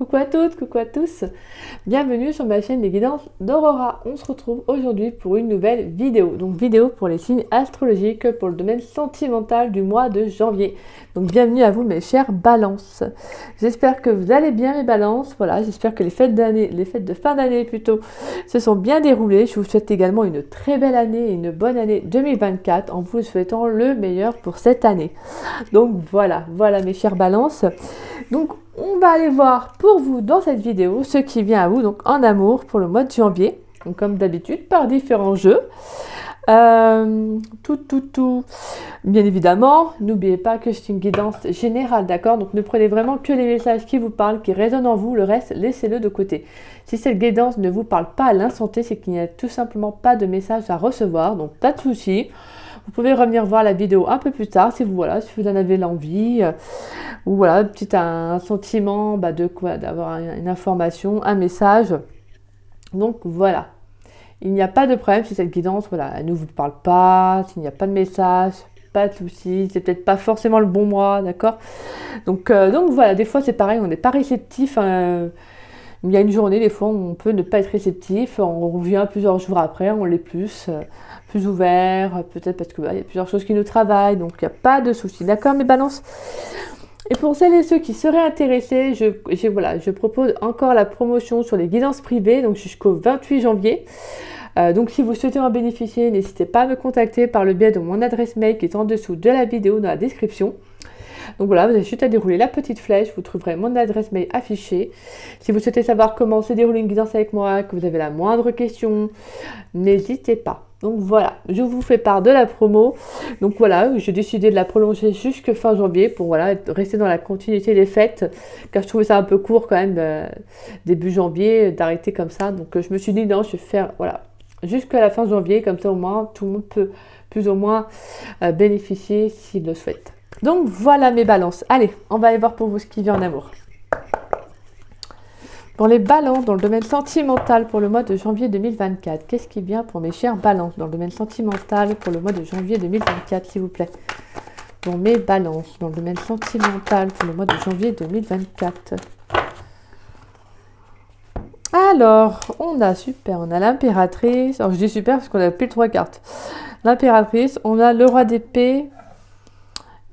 coucou à toutes, coucou à tous. Bienvenue sur ma chaîne des guidances d'Aurora. On se retrouve aujourd'hui pour une nouvelle vidéo. Donc vidéo pour les signes astrologiques pour le domaine sentimental du mois de janvier. Donc bienvenue à vous mes chers balances. J'espère que vous allez bien mes balances. Voilà, j'espère que les fêtes de fin d'année plutôt se sont bien déroulées. Je vous souhaite également une très belle année et une bonne année 2024 en vous souhaitant le meilleur pour cette année. Donc voilà mes chers balances. Donc on va aller voir pour vous dans cette vidéo ce qui vient à vous donc en amour pour le mois de janvier. Donc comme d'habitude par différents jeux. Bien évidemment, n'oubliez pas que c'est une guidance générale, d'accord? Donc ne prenez vraiment que les messages qui vous parlent, qui résonnent en vous, le reste, laissez-le de côté. Si cette guidance ne vous parle pas à l'instant T, c'est qu'il n'y a tout simplement pas de message à recevoir, donc pas de souci. Vous pouvez revenir voir la vidéo un peu plus tard si vous en avez l'envie, ou voilà, un sentiment d'avoir une information, un message. Donc voilà. Il n'y a pas de problème si cette guidance, elle ne vous parle pas, s'il n'y a pas de message, pas de souci, c'est peut-être pas forcément le bon mois, d'accord? Donc voilà, des fois c'est pareil, on n'est pas réceptif. Il y a une journée, des fois, on peut ne pas être réceptif, on revient plusieurs jours après, on l'est plus ouvert, peut-être parce qu'il y a plusieurs choses qui nous travaillent, donc il n'y a pas de souci, d'accord mes balances? Et pour celles et ceux qui seraient intéressés, je propose encore la promotion sur les guidances privées, donc jusqu'au 28 janvier. Donc si vous souhaitez en bénéficier, n'hésitez pas à me contacter par le biais de mon adresse mail qui est en dessous de la vidéo dans la description. Donc voilà, vous avez juste à dérouler la petite flèche, vous trouverez mon adresse mail affichée. Si vous souhaitez savoir comment se déroule une guidance avec moi, que vous avez la moindre question, n'hésitez pas. Donc voilà, je vous fais part de la promo. Donc voilà, j'ai décidé de la prolonger jusqu'à fin janvier pour rester dans la continuité des fêtes. Car je trouvais ça un peu court quand même, début janvier, d'arrêter comme ça. Donc je me suis dit non, je vais faire jusqu'à la fin janvier. Comme ça au moins, tout le monde peut plus ou moins bénéficier s'il le souhaite. Donc voilà mes balances. Allez, on va aller voir pour vous ce qui vient en amour. Pour les balances dans le domaine sentimental pour le mois de janvier 2024, qu'est-ce qui vient pour mes chers balances dans le domaine sentimental pour le mois de janvier 2024, s'il vous plaît? Pour mes balances dans le domaine sentimental pour le mois de janvier 2024. Alors, on a l'impératrice. Alors je dis super parce qu'on a pile 3 cartes. L'impératrice, on a le roi d'épée.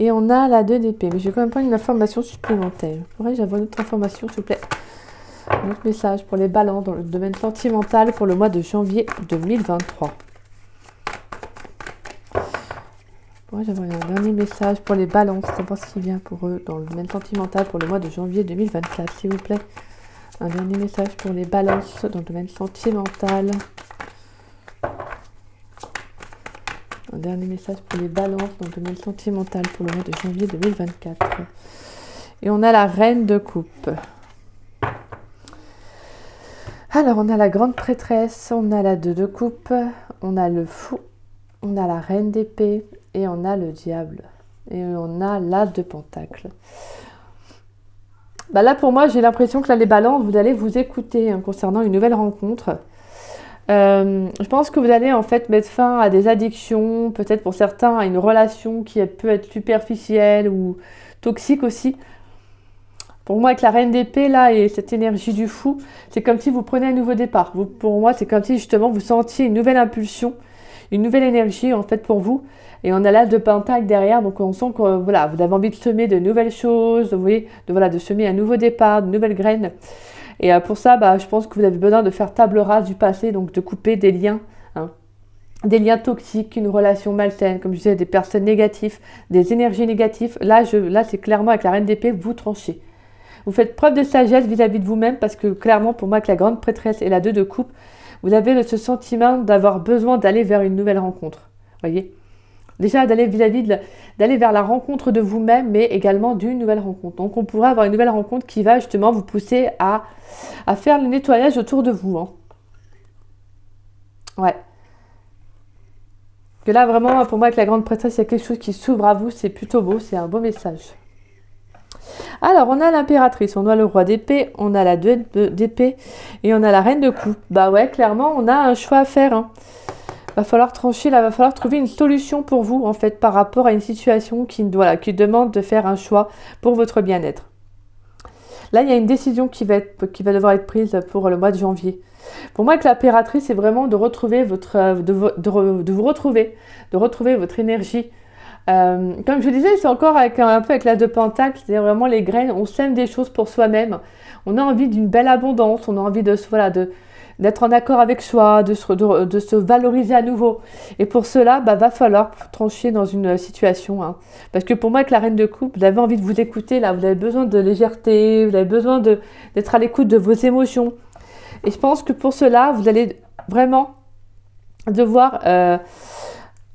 Et on a la 2 d'épée. Mais j'ai quand même pas une information supplémentaire. Pourrais-je avoir une autre information, s'il vous plaît? Un autre message pour les balances dans le domaine sentimental pour le mois de janvier 2023. Pourrais-je avoir un dernier message pour les balances? Savoir ce qui vient pour eux dans le domaine sentimental pour le mois de janvier 2024, s'il vous plaît. Un dernier message pour les balances dans le domaine sentimental. Un dernier message pour les balances dans le domaine sentimental pour le mois de janvier 2024. Et on a la reine de coupe. Alors, on a la grande prêtresse, on a la 2 de coupe, on a le fou, on a la reine d'épée et on a le diable. Et on a l'as de pentacle. Là, pour moi, j'ai l'impression que là, les balances, vous allez vous écouter concernant une nouvelle rencontre. Je pense que vous allez en fait mettre fin à des addictions, peut-être pour certains à une relation qui peut être superficielle ou toxique aussi. Pour moi, avec la reine d'épée là et cette énergie du fou, c'est comme si vous prenez un nouveau départ. Pour moi, c'est comme si justement vous sentiez une nouvelle impulsion, une nouvelle énergie en fait pour vous. Et on a l'as de pentacle derrière, donc on sent que vous avez envie de semer de nouvelles choses, vous voyez, de semer un nouveau départ, de nouvelles graines. Et pour ça, je pense que vous avez besoin de faire table rase du passé, donc de couper des liens, des liens toxiques, une relation malsaine, comme je disais, des personnes négatives, des énergies négatives. Là, c'est clairement avec la reine d'épée, vous tranchez. Vous faites preuve de sagesse vis-à-vis de vous-même parce que clairement, pour moi, avec la grande prêtresse et la 2 de coupe, vous avez ce sentiment d'avoir besoin d'aller vers une nouvelle rencontre. Voyez? Déjà, d'aller vers la rencontre de vous-même, mais également d'une nouvelle rencontre. Donc, on pourrait avoir une nouvelle rencontre qui va justement vous pousser à faire le nettoyage autour de vous. Ouais. Que là, vraiment, pour moi, avec la grande prêtresse, il y a quelque chose qui s'ouvre à vous. C'est plutôt beau, c'est un beau message. Alors, on a l'impératrice, on a le roi d'épée, on a la 2 d'épée et on a la reine de coupe. Ouais, clairement, on a un choix à faire. Va falloir trancher, là, va falloir trouver une solution pour vous, en fait, par rapport à une situation qui demande de faire un choix pour votre bien-être. Là, il y a une décision qui va devoir être prise pour le mois de janvier. Pour moi, avec l'impératrice, c'est vraiment de retrouver de retrouver votre énergie. Comme je vous disais, c'est encore un peu avec l'as de Pentacle, c'est-à-dire vraiment les graines, on sème des choses pour soi-même. On a envie d'une belle abondance, on a envie d'être en accord avec soi, de se valoriser à nouveau. Et pour cela, va falloir trancher dans une situation. Hein. Parce que pour moi, avec la reine de coupe, vous avez envie de vous écouter, là, vous avez besoin de légèreté, vous avez besoin d'être à l'écoute de vos émotions. Et je pense que pour cela, vous allez vraiment devoir...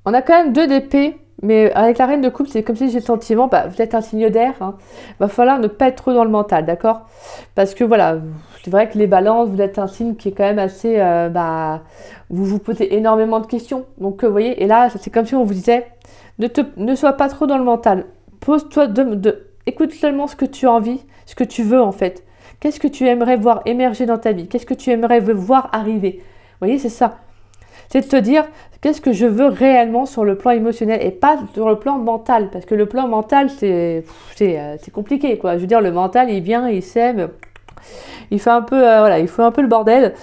on a quand même 2 d'épée, mais avec la reine de coupe, c'est comme si j'ai le sentiment, vous êtes un signe d'air, hein, va falloir ne pas être trop dans le mental, d'accord? Parce que voilà, c'est vrai que les balances, vous êtes un signe qui est quand même assez... vous vous posez énormément de questions. Donc, vous voyez, et là, c'est comme si on vous disait, ne sois pas trop dans le mental. Pose-toi, écoute seulement ce que tu as envie, ce que tu veux en fait. Qu'est-ce que tu aimerais voir émerger dans ta vie? Qu'est-ce que tu aimerais voir arriver? Vous voyez, c'est ça. C'est de te dire, qu'est-ce que je veux réellement sur le plan émotionnel et pas sur le plan mental. Parce que le plan mental, c'est compliqué, quoi. Je veux dire, le mental, il vient, il sème, il fait un peu, il fait un peu le bordel.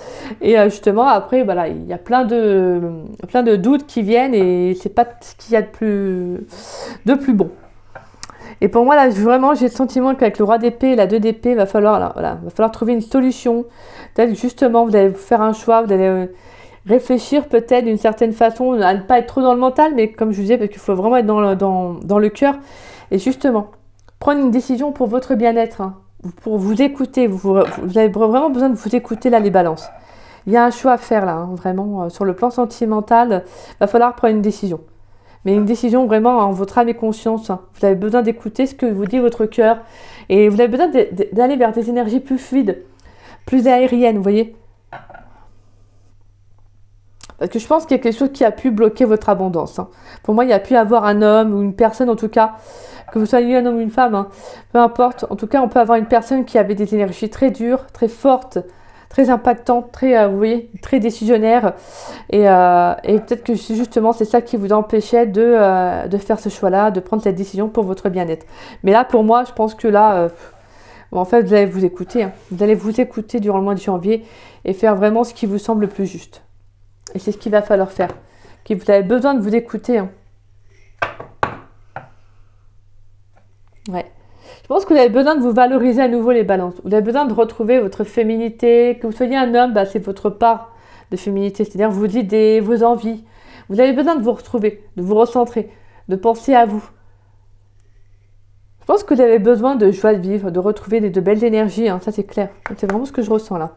Et justement, après, voilà, il y a plein de doutes qui viennent et c'est pas ce qu'il y a de plus bon. Et pour moi, là, vraiment, j'ai le sentiment qu'avec le roi d'épée et la 2 d'épée, va falloir trouver une solution. Peut-être justement, vous allez faire un choix, vous allez réfléchir peut-être d'une certaine façon, à ne pas être trop dans le mental, mais comme je vous disais, parce qu'il faut vraiment être dans le cœur. Et justement, prendre une décision pour votre bien-être, hein, pour vous écouter. Vous avez vraiment besoin de vous écouter, là, les balances. Il y a un choix à faire, là, hein, vraiment, sur le plan sentimental, va falloir prendre une décision. Mais une décision vraiment en votre âme et conscience. Hein. Vous avez besoin d'écouter ce que vous dit votre cœur. Et vous avez besoin d'aller vers des énergies plus fluides, plus aériennes, vous voyez. Parce que je pense qu'il y a quelque chose qui a pu bloquer votre abondance. Hein. Pour moi, il y a pu avoir un homme ou une personne, en tout cas, que vous soyez un homme ou une femme, hein, peu importe. En tout cas, on peut avoir une personne qui avait des énergies très dures, très fortes, très impactantes, vous voyez, très décisionnaires. Et peut-être que justement, c'est ça qui vous empêchait de faire ce choix-là, de prendre cette décision pour votre bien-être. Mais là, pour moi, je pense que là, en fait, vous allez vous écouter. Hein. Vous allez vous écouter durant le mois de janvier et faire vraiment ce qui vous semble le plus juste. Et c'est ce qu'il va falloir faire. Vous avez besoin de vous écouter. Hein. Ouais. Je pense que vous avez besoin de vous valoriser à nouveau, les balances. Vous avez besoin de retrouver votre féminité. Que vous soyez un homme, c'est votre part de féminité. C'est-à-dire vos idées, vos envies. Vous avez besoin de vous retrouver, de vous recentrer, de penser à vous. Je pense que vous avez besoin de joie de vivre, de retrouver de belles énergies. Hein. Ça, c'est clair. C'est vraiment ce que je ressens là.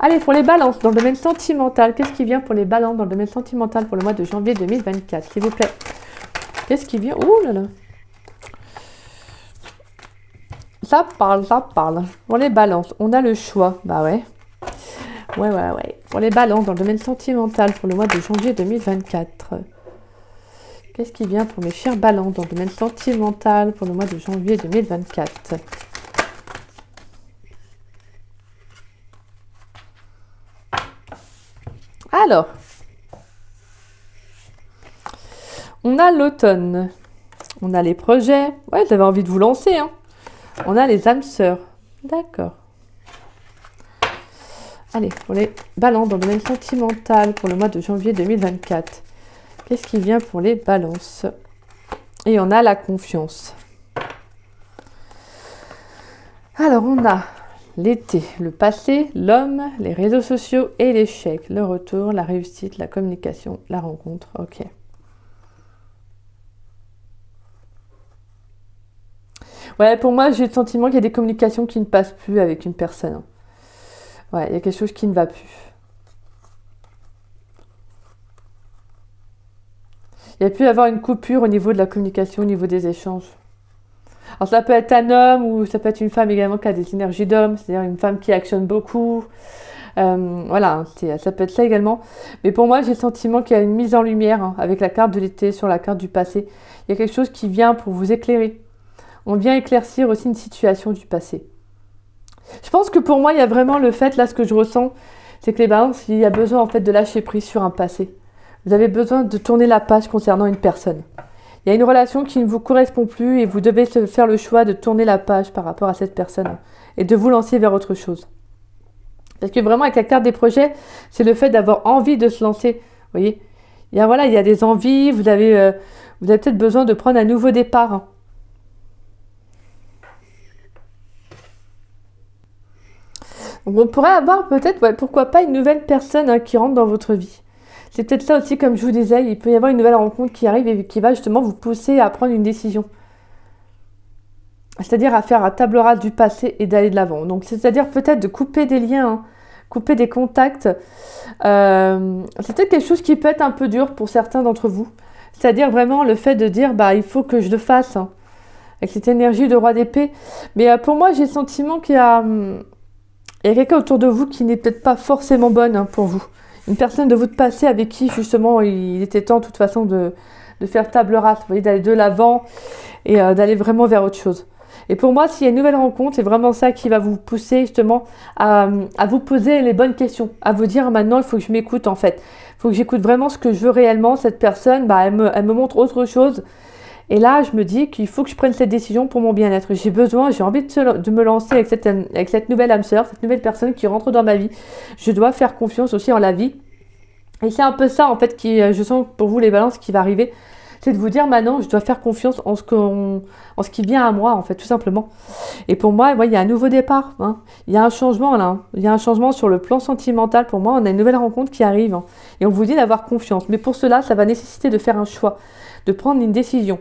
Allez, pour les balances, dans le domaine sentimental, qu'est-ce qui vient pour les balances dans le domaine sentimental pour le mois de janvier 2024, s'il vous plaît? Qu'est-ce qui vient? Ouh là là. Ça parle, ça parle. Pour les balances, on a le choix. Bah ouais. Ouais. Pour les balances, dans le domaine sentimental pour le mois de janvier 2024. Qu'est-ce qui vient pour mes chers balances dans le domaine sentimental pour le mois de janvier 2024? Alors, on a l'automne, on a les projets, ouais, vous avez envie de vous lancer, hein. On a les âmes sœurs, d'accord. Allez, pour les balances dans le domaine sentimental pour le mois de janvier 2024. Qu'est-ce qui vient pour les balances? Et on a la confiance. Alors, on a l'été, le passé, l'homme, les réseaux sociaux et l'échec. Le retour, la réussite, la communication, la rencontre. Ok. Ouais, pour moi, j'ai le sentiment qu'il y a des communications qui ne passent plus avec une personne. Ouais, il y a quelque chose qui ne va plus. Il y a pu y avoir une coupure au niveau de la communication, au niveau des échanges. Alors ça peut être un homme ou ça peut être une femme également qui a des énergies d'homme, c'est-à-dire une femme qui actionne beaucoup. Voilà, ça peut être ça également. Mais pour moi, j'ai le sentiment qu'il y a une mise en lumière hein, avec la carte de l'été sur la carte du passé. Il y a quelque chose qui vient pour vous éclairer. On vient éclaircir aussi une situation du passé. Je pense que pour moi, il y a vraiment le fait, là, ce que je ressens, c'est que les balances, il y a besoin en fait de lâcher prise sur un passé. Vous avez besoin de tourner la page concernant une personne. Il y a une relation qui ne vous correspond plus et vous devez faire le choix de tourner la page par rapport à cette personne et de vous lancer vers autre chose. Parce que vraiment, avec la carte des projets, c'est le fait d'avoir envie de se lancer. Vous voyez, il y a des envies, vous avez peut-être besoin de prendre un nouveau départ. Hein. Donc on pourrait avoir peut-être, ouais, pourquoi pas, une nouvelle personne qui rentre dans votre vie. C'est peut-être ça aussi, comme je vous disais, il peut y avoir une nouvelle rencontre qui arrive et qui va justement vous pousser à prendre une décision. C'est-à-dire à faire un table rase du passé et d'aller de l'avant. Donc c'est-à-dire peut-être de couper des liens, hein, couper des contacts. C'est peut-être quelque chose qui peut être un peu dur pour certains d'entre vous. C'est-à-dire vraiment le fait de dire, il faut que je le fasse, hein, avec cette énergie de roi d'épée. Mais pour moi, j'ai le sentiment qu'il y a quelqu'un autour de vous qui n'est peut-être pas forcément bonne, hein, pour vous. Une personne de votre passé avec qui, justement, il était temps, de toute façon, de faire table rase, vous voyez, d'aller de l'avant et d'aller vraiment vers autre chose. Et pour moi, s'il y a une nouvelle rencontre, c'est vraiment ça qui va vous pousser, justement, à vous poser les bonnes questions, à vous dire, maintenant, il faut que je m'écoute, en fait. Il faut que j'écoute vraiment ce que je veux réellement. Cette personne, elle me montre autre chose. Et là, je me dis qu'il faut que je prenne cette décision pour mon bien-être. J'ai envie de me lancer avec cette nouvelle âme sœur, cette nouvelle personne qui rentre dans ma vie. Je dois faire confiance aussi en la vie. Et c'est un peu ça, en fait, je sens pour vous, les balances, qui va arriver. C'est de vous dire, maintenant, je dois faire confiance en ce qui vient à moi, en fait, tout simplement. Et pour moi, il y a un nouveau départ. Hein. Il y a un changement, là. Hein. Il y a un changement sur le plan sentimental. Pour moi, on a une nouvelle rencontre qui arrive. Hein. Et on vous dit d'avoir confiance. Mais pour cela, ça va nécessiter de faire un choix, de prendre une décision.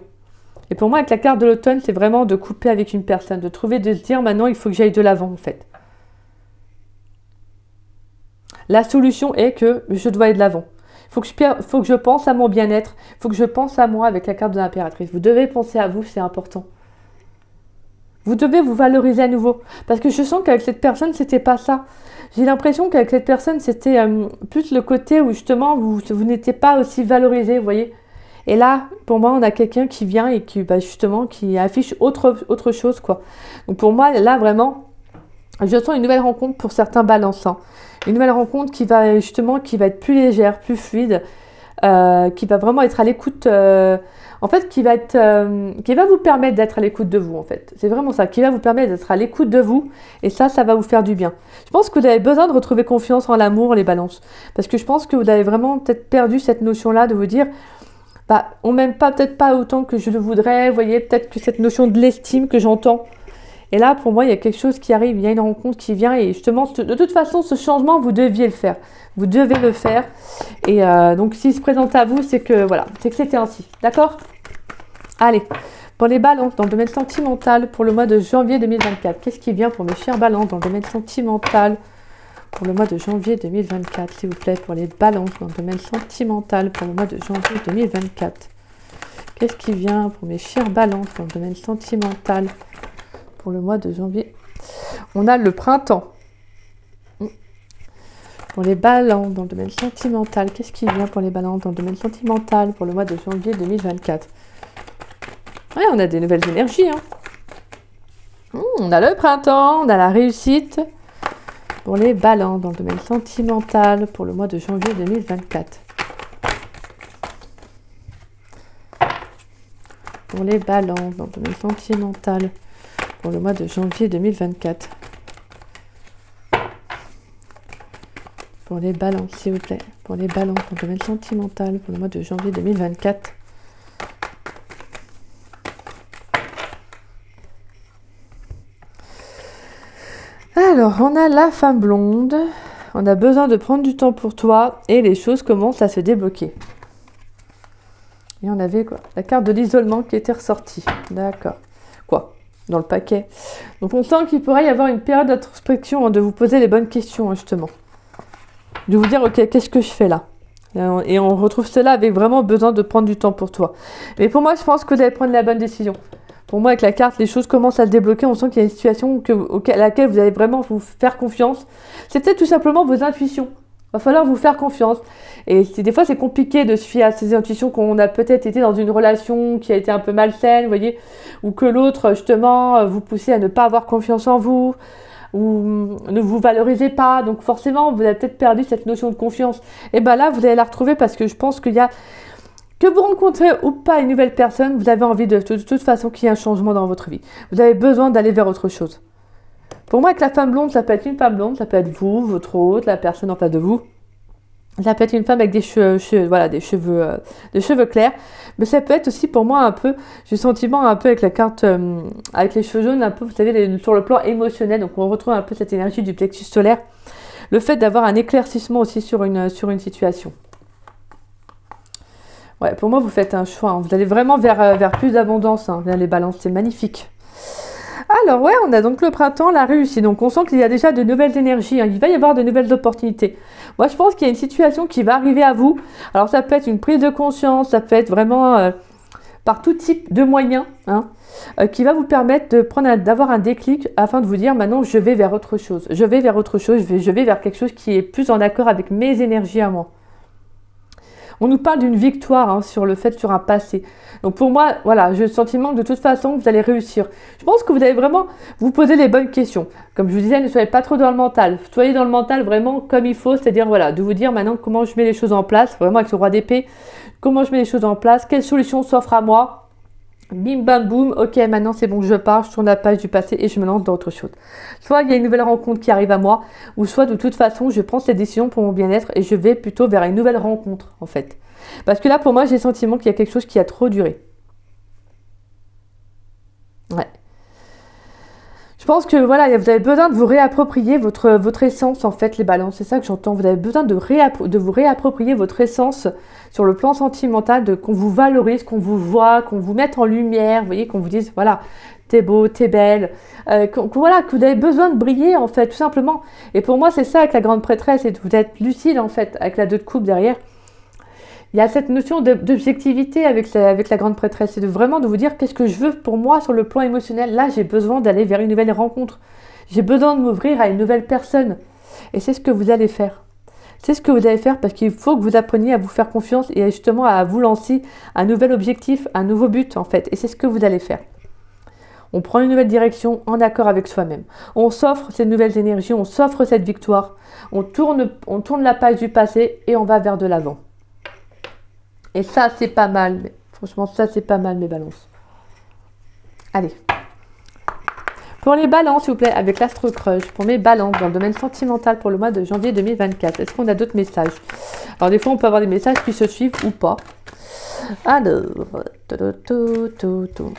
Et pour moi, avec la carte de l'automne, c'est vraiment de couper avec une personne, de se dire, maintenant, il faut que j'aille de l'avant, en fait. La solution est que je dois aller de l'avant. Il faut que je pense à mon bien-être. Il faut que je pense à moi avec la carte de l'impératrice. Vous devez penser à vous, c'est important. Vous devez vous valoriser à nouveau. Parce que je sens qu'avec cette personne, c'était pas ça. J'ai l'impression qu'avec cette personne, c'était plus le côté où justement, vous n'étiez pas aussi valorisé, vous voyez. Et là, pour moi, on a quelqu'un qui vient et qui, justement, qui affiche autre chose, quoi. Donc pour moi, là, vraiment, je sens une nouvelle rencontre pour certains balances. Hein. Une nouvelle rencontre qui va être plus légère, plus fluide, qui va vraiment être à l'écoute, en fait, qui va vous permettre d'être à l'écoute de vous, en fait. C'est vraiment ça, qui va vous permettre d'être à l'écoute de vous, et ça va vous faire du bien. Je pense que vous avez besoin de retrouver confiance en l'amour, les balances, parce que je pense que vous avez vraiment peut-être perdu cette notion-là de vous dire, on m'aime peut-être pas autant que je le voudrais, vous voyez, peut-être que cette notion de l'estime que j'entends. Et là, pour moi, il y a quelque chose qui arrive, il y a une rencontre qui vient et justement, de toute façon, ce changement, vous deviez le faire. Vous devez le faire. Et donc, s'il se présente à vous, c'est que c'était ainsi. D'accord? Allez, pour les balances dans le domaine sentimental, pour le mois de janvier 2024, qu'est-ce qui vient pour mes chers balances dans le domaine sentimental pour le mois de janvier 2024, s'il vous plaît, pour les balances dans le domaine sentimental pour le mois de janvier 2024. Qu'est-ce qui vient pour mes chers balances dans le domaine sentimental pour le mois de janvier? On a le printemps. Pour les balances dans le domaine sentimental, qu'est-ce qui vient pour les balances dans le domaine sentimental pour le mois de janvier 2024? Ouais, on a des nouvelles énergies. Hein. On a le printemps, on a la réussite. Pour les balances dans le domaine sentimental pour le mois de janvier 2024. Pour les balances dans le domaine sentimental pour le mois de janvier 2024. Pour les balances, s'il vous plaît. Pour les balances dans le domaine sentimental pour le mois de janvier 2024. Alors, on a la femme blonde. On a besoin de prendre du temps pour toi et les choses commencent à se débloquer. Et on avait quoi? La carte de l'isolement qui était ressortie. D'accord. Quoi? Dans le paquet. Donc, on sent qu'il pourrait y avoir une période d'introspection, hein, de vous poser les bonnes questions, hein, justement. De vous dire, ok, qu'est-ce que je fais là? Et on retrouve cela avec vraiment besoin de prendre du temps pour toi. Mais pour moi, je pense que vous allez prendre la bonne décision. Pour moi, avec la carte, les choses commencent à se débloquer. On sent qu'il y a une situation à laquelle vous allez vraiment vous faire confiance. C'est peut-être tout simplement vos intuitions. Il va falloir vous faire confiance. Et des fois, c'est compliqué de se fier à ces intuitions qu'on a peut-être été dans une relation qui a été un peu malsaine, vous voyez, ou que l'autre, justement, vous poussait à ne pas avoir confiance en vous, ou ne vous valorisez pas. Donc forcément, vous avez peut-être perdu cette notion de confiance. Et bien là, vous allez la retrouver parce que je pense qu'il y a... Que vous rencontrez ou pas une nouvelle personne, vous avez envie de toute façon qu'il y ait un changement dans votre vie. Vous avez besoin d'aller vers autre chose. Pour moi, avec la femme blonde, ça peut être une femme blonde, ça peut être vous, votre hôte, la personne en face de vous. Ça peut être une femme avec des cheveux, voilà, des cheveux clairs. Mais ça peut être aussi pour moi un peu, j'ai le sentiment un peu avec la carte, avec les cheveux jaunes, un peu, vous savez, sur le plan émotionnel. Donc on retrouve un peu cette énergie du plexus solaire. Le fait d'avoir un éclaircissement aussi sur une situation. Ouais, pour moi, vous faites un choix. Hein. Vous allez vraiment vers plus d'abondance, hein, vers les balances. C'est magnifique. Alors ouais, on a donc le printemps, la réussite. Donc on sent qu'il y a déjà de nouvelles énergies. Hein. Il va y avoir de nouvelles opportunités. Moi, je pense qu'il y a une situation qui va arriver à vous. Alors ça peut être une prise de conscience, ça peut être vraiment par tout type de moyens, hein, qui va vous permettre d'avoir un déclic afin de vous dire maintenant je vais vers autre chose. Je vais vers autre chose, je vais vers quelque chose qui est plus en accord avec mes énergies à moi. On nous parle d'une victoire, hein, sur un passé. Donc pour moi, voilà, j'ai le sentiment que de toute façon, vous allez réussir. Je pense que vous allez vraiment vous poser les bonnes questions. Comme je vous disais, ne soyez pas trop dans le mental. Soyez dans le mental vraiment comme il faut, c'est-à-dire voilà, de vous dire maintenant comment je mets les choses en place, vraiment avec ce roi d'épée, comment je mets les choses en place, quelle solution s'offre à moi. Bim bam boum, ok, maintenant c'est bon, je pars, je tourne la page du passé et je me lance dans autre chose. Soit il y a une nouvelle rencontre qui arrive à moi, ou soit de toute façon je prends cette décision pour mon bien-être et je vais plutôt vers une nouvelle rencontre en fait. Parce que là pour moi j'ai le sentiment qu'il y a quelque chose qui a trop duré. Ouais. Je pense que voilà, vous avez besoin de vous réapproprier votre essence en fait, les balances. C'est ça que j'entends. Vous avez besoin de vous réapproprier votre essence sur le plan sentimental, qu'on vous valorise, qu'on vous voit, qu'on vous mette en lumière, vous voyez, qu'on vous dise voilà, t'es beau, t'es belle, voilà, que vous avez besoin de briller en fait, tout simplement. Et pour moi, c'est ça avec la grande prêtresse, c'est de vous être lucide en fait, avec la 2 de coupe derrière. Il y a cette notion d'objectivité avec la grande prêtresse, c'est vraiment de vous dire qu'est-ce que je veux pour moi sur le plan émotionnel. Là, j'ai besoin d'aller vers une nouvelle rencontre. J'ai besoin de m'ouvrir à une nouvelle personne. Et c'est ce que vous allez faire. C'est ce que vous allez faire parce qu'il faut que vous appreniez à vous faire confiance et justement à vous lancer un nouvel objectif, un nouveau but en fait. Et c'est ce que vous allez faire. On prend une nouvelle direction en accord avec soi-même. On s'offre ces nouvelles énergies, on s'offre cette victoire. On tourne la page du passé et on va vers de l'avant. Et ça, c'est pas mal. Franchement, ça, c'est pas mal, mes balances. Allez. Pour les balances, s'il vous plaît, avec l'Astro Crush, pour mes balances dans le domaine sentimental pour le mois de janvier 2024, est-ce qu'on a d'autres messages? Alors, des fois, on peut avoir des messages qui se suivent ou pas. Alors,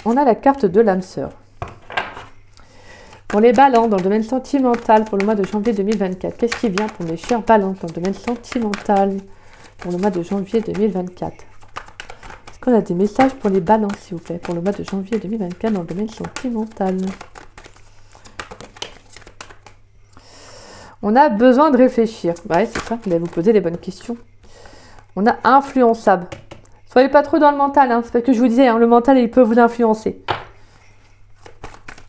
on a la carte de l'âme sœur. Pour les balances dans le domaine sentimental pour le mois de janvier 2024, qu'est-ce qui vient pour mes chers balances dans le domaine sentimental pour le mois de janvier 2024? Est-ce qu'on a des messages pour les balances, s'il vous plaît, pour le mois de janvier 2024 dans le domaine sentimental? On a besoin de réfléchir. Ouais, c'est ça, vous allez vous poser les bonnes questions. On a influençable. Soyez pas trop dans le mental, hein, c'est parce que je vous disais, hein, le mental, il peut vous influencer.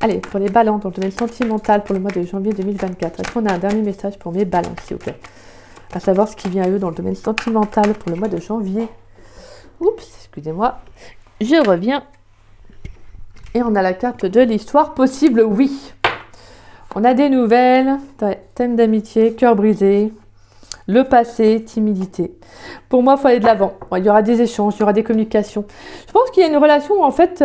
Allez, pour les balances dans le domaine sentimental pour le mois de janvier 2024, est-ce qu'on a un dernier message pour mes balances, s'il vous plaît? À savoir ce qui vient à eux dans le domaine sentimental pour le mois de janvier. Oups, excusez-moi. Je reviens. Et on a la carte de l'histoire possible, oui. On a des nouvelles, thème d'amitié, cœur brisé, le passé, timidité. Pour moi, il faut aller de l'avant. Il y aura des échanges, il y aura des communications. Je pense qu'il y a une relation, en fait,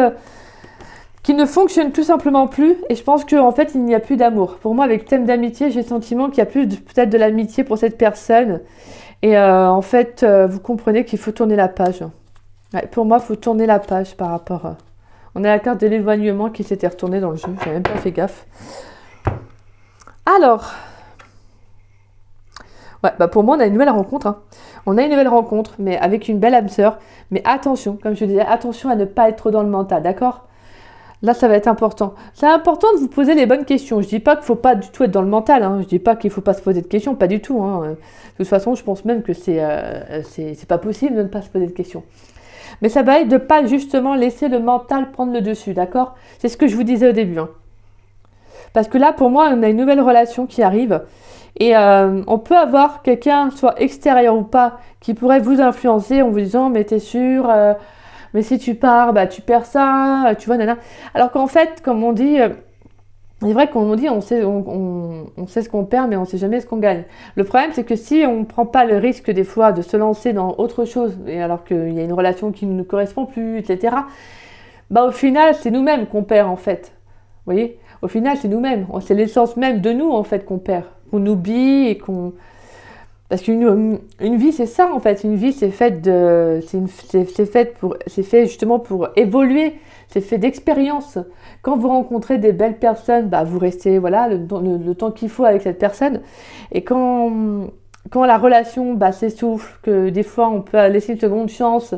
qui ne fonctionne tout simplement plus. Et je pense qu'en fait, il n'y a plus d'amour. Pour moi, avec thème d'amitié, j'ai le sentiment qu'il y a plus peut-être de l'amitié pour cette personne. Et en fait, vous comprenez qu'il faut tourner la page. Ouais, pour moi, il faut tourner la page par rapport... On a la carte de l'éloignement qui s'était retournée dans le jeu. Je n'ai même pas fait gaffe. Alors... Ouais, bah pour moi, on a une nouvelle rencontre. Hein. On a une nouvelle rencontre, mais avec une belle âme sœur. Mais attention, comme je disais, attention à ne pas être trop dans le mental, d'accord ? Là, ça va être important. C'est important de vous poser les bonnes questions. Je ne dis pas qu'il ne faut pas du tout être dans le mental. Hein. Je ne dis pas qu'il ne faut pas se poser de questions. Pas du tout. Hein. De toute façon, je pense même que c'est pas possible de ne pas se poser de questions. Mais ça va être de ne pas justement laisser le mental prendre le dessus. D'accord? C'est ce que je vous disais au début. Hein. Parce que là, pour moi, on a une nouvelle relation qui arrive. Et on peut avoir quelqu'un, soit extérieur ou pas, qui pourrait vous influencer en vous disant « Mais t'es sûr mais si tu pars, bah, tu perds ça, tu vois, nana. » Alors qu'en fait, comme on dit, c'est vrai qu'on dit, on sait ce qu'on perd, mais on ne sait jamais ce qu'on gagne. Le problème, c'est que si on ne prend pas le risque des fois de se lancer dans autre chose, et alors qu'il y a une relation qui ne nous correspond plus, etc., bah, au final, c'est nous-mêmes qu'on perd en fait. Vous voyez ? Au final, c'est nous-mêmes. C'est l'essence même de nous, en fait, qu'on perd, qu'on oublie et qu'on... Parce qu'une vie, c'est ça, en fait. Une vie, c'est fait justement pour évoluer. C'est fait d'expérience. Quand vous rencontrez des belles personnes, bah, vous restez voilà, le temps qu'il faut avec cette personne. Et quand la relation s'essouffle, que des fois on peut laisser une seconde chance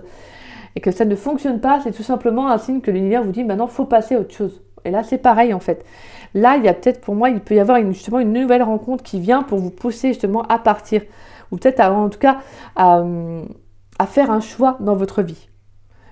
et que ça ne fonctionne pas, c'est tout simplement un signe que l'univers vous dit maintenant il faut passer à autre chose. Et là c'est pareil en fait. Là il y a peut-être pour moi, il peut y avoir justement une nouvelle rencontre qui vient pour vous pousser justement à partir. Ou peut-être en tout cas à faire un choix dans votre vie.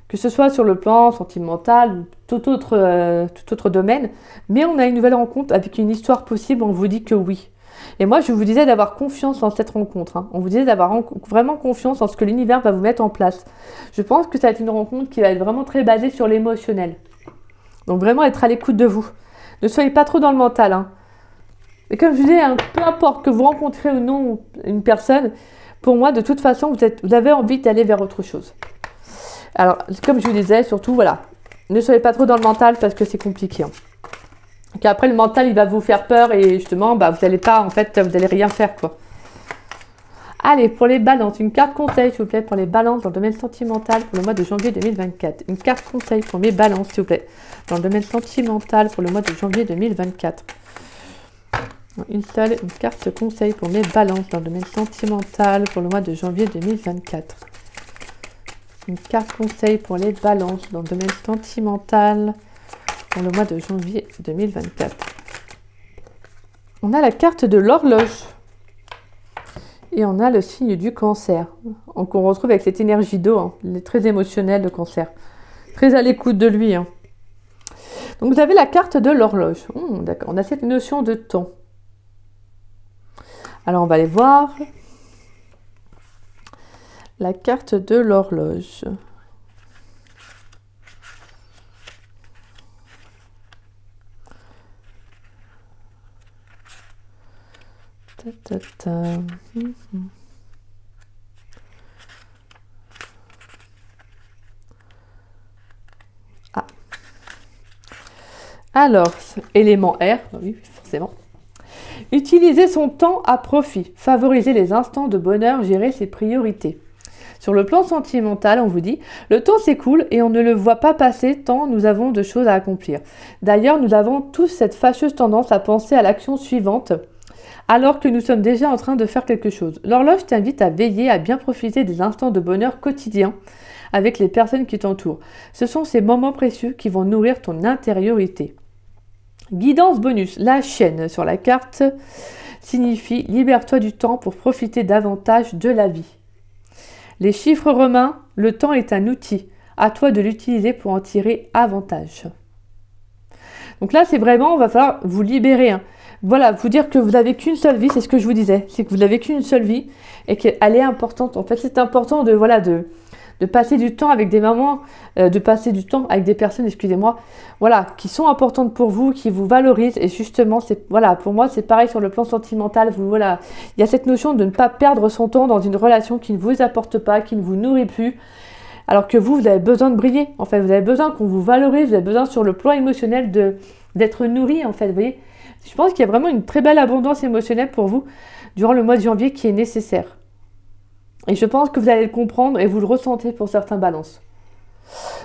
Que ce soit sur le plan sentimental ou tout autre domaine. Mais on a une nouvelle rencontre avec une histoire possible, on vous dit que oui. Et moi, je vous disais d'avoir confiance en cette rencontre. Hein. On vous disait d'avoir vraiment confiance en ce que l'univers va vous mettre en place. Je pense que ça va être une rencontre qui va être vraiment très basée sur l'émotionnel. Donc vraiment être à l'écoute de vous. Ne soyez pas trop dans le mental. Hein. Et comme je vous disais, hein, peu importe que vous rencontrez ou non une personne, pour moi, de toute façon, vous avez envie d'aller vers autre chose. Alors, comme je vous disais, surtout, voilà, ne soyez pas trop dans le mental parce que c'est compliqué. Hein. Qu'après, le mental, il va vous faire peur et justement, vous n'allez pas, en fait, vous n'allez rien faire, quoi. Allez, pour les balances, une carte conseil, s'il vous plaît, pour les balances dans le domaine sentimental pour le mois de janvier 2024. Une carte conseil pour mes balances, s'il vous plaît, dans le domaine sentimental pour le mois de janvier 2024. Une seule, une carte conseil pour mes balances dans le domaine sentimental pour le mois de janvier 2024. Une carte conseil pour les balances dans le domaine sentimental pour le mois de janvier 2024. On a la carte de l'horloge. Et on a le signe du cancer. Donc on retrouve avec cette énergie d'eau. Hein. Il est très émotionnel, le cancer. Très à l'écoute de lui. Hein. Donc vous avez la carte de l'horloge. D'accord. On a cette notion de temps. Alors on va aller voir. La carte de l'horloge. Ta, ta, ta. Ah. Alors, élément R, oui, forcément. Utiliser son temps à profit, favoriser les instants de bonheur, gérer ses priorités. Sur le plan sentimental, on vous dit, le temps s'écoule et on ne le voit pas passer tant nous avons de choses à accomplir. D'ailleurs, nous avons tous cette fâcheuse tendance à penser à l'action suivante, alors que nous sommes déjà en train de faire quelque chose. L'horloge t'invite à veiller, à bien profiter des instants de bonheur quotidiens avec les personnes qui t'entourent. Ce sont ces moments précieux qui vont nourrir ton intériorité. Guidance bonus, la chaîne sur la carte signifie « Libère-toi du temps pour profiter davantage de la vie ». Les chiffres romains, le temps est un outil. À toi de l'utiliser pour en tirer avantage. Donc là, c'est vraiment, il va falloir vous libérer. Hein. Voilà, vous dire que vous n'avez qu'une seule vie, c'est ce que je vous disais. C'est que vous n'avez qu'une seule vie et qu'elle est importante. En fait, c'est important de passer du temps avec des mamans, de passer du temps avec des personnes, excusez-moi, voilà, qui sont importantes pour vous, qui vous valorisent. Et justement, pour moi, c'est pareil sur le plan sentimental. Il y a cette notion de ne pas perdre son temps dans une relation qui ne vous apporte pas, qui ne vous nourrit plus. Alors que vous avez besoin de briller. En fait, vous avez besoin qu'on vous valorise, vous avez besoin sur le plan émotionnel d'être nourri, en fait, vous voyez. Je pense qu'il y a vraiment une très belle abondance émotionnelle pour vous durant le mois de janvier qui est nécessaire. Et je pense que vous allez le comprendre et vous le ressentez pour certains balances.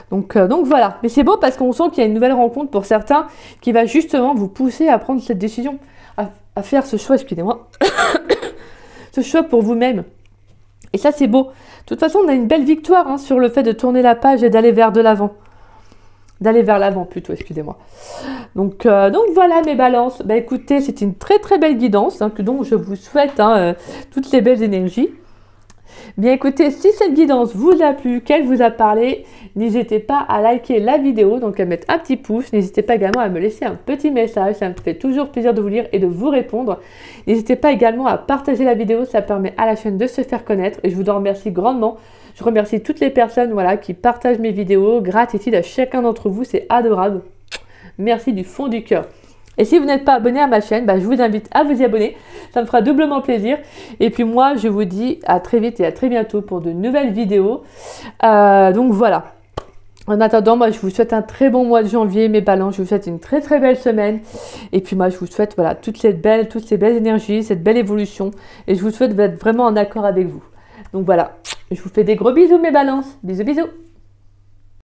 Donc voilà. Mais c'est beau parce qu'on sent qu'il y a une nouvelle rencontre pour certains qui va justement vous pousser à prendre cette décision, à faire ce choix, excusez-moi, ce choix pour vous-même. Et ça, c'est beau. De toute façon, on a une belle victoire sur le fait de tourner la page et d'aller vers de l'avant. D'aller vers l'avant plutôt, excusez-moi. Donc voilà mes balances. Écoutez, c'est une très très belle guidance dont je vous souhaite toutes les belles énergies. Bien écoutez, si cette guidance vous a plu, qu'elle vous a parlé, n'hésitez pas à liker la vidéo, donc à mettre un petit pouce. N'hésitez pas également à me laisser un petit message, ça me fait toujours plaisir de vous lire et de vous répondre. N'hésitez pas également à partager la vidéo, ça permet à la chaîne de se faire connaître et je vous en remercie grandement. Je remercie toutes les personnes qui partagent mes vidéos. Gratitude à chacun d'entre vous, c'est adorable. Merci du fond du cœur. Et si vous n'êtes pas abonné à ma chaîne, je vous invite à vous y abonner. Ça me fera doublement plaisir. Et puis moi, je vous dis à très vite et à très bientôt pour de nouvelles vidéos. Donc voilà. En attendant, moi, je vous souhaite un très bon mois de janvier, mes balances. Je vous souhaite une très très belle semaine. Et puis moi, je vous souhaite voilà, toutes ces belles énergies, cette belle évolution. Et je vous souhaite d'être vraiment en accord avec vous. Donc voilà, je vous fais des gros bisous, mes balances. Bisous, bisous.